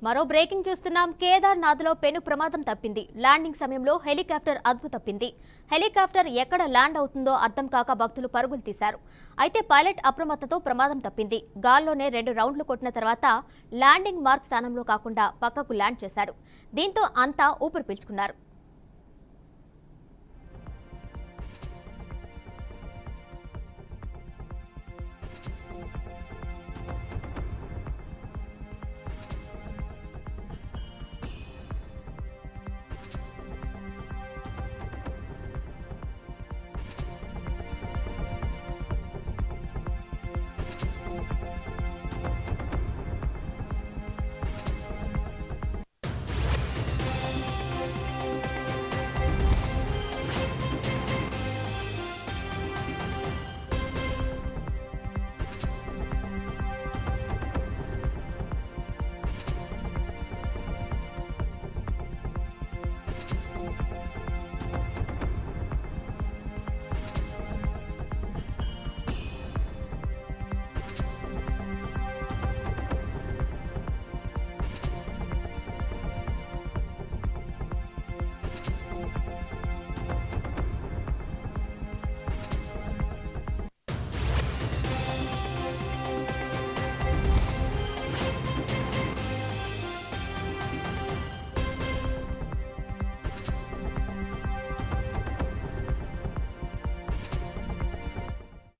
మరో బ్రేకింగ్ చూస్తున్నాం. కేదార్నాథ్లో పెను ప్రమాదం తప్పింది. ల్యాండింగ్ సమయంలో హెలికాప్టర్ అదుపు తప్పింది. హెలికాప్టర్ ఎక్కడ ల్యాండ్ అవుతుందో అర్థం కాక భక్తులు పరుగులు తీశారు. అయితే పైలట్ అప్రమత్తతో ప్రమాదం తప్పింది. గాల్లోనే 2 రౌండ్లు కొట్టిన తర్వాత ల్యాండింగ్ మార్క్ స్థానంలో కాకుండా పక్కకు ల్యాండ్ చేశాడు. దీంతో అంతా ఊపిరి పీల్చుకున్నారు.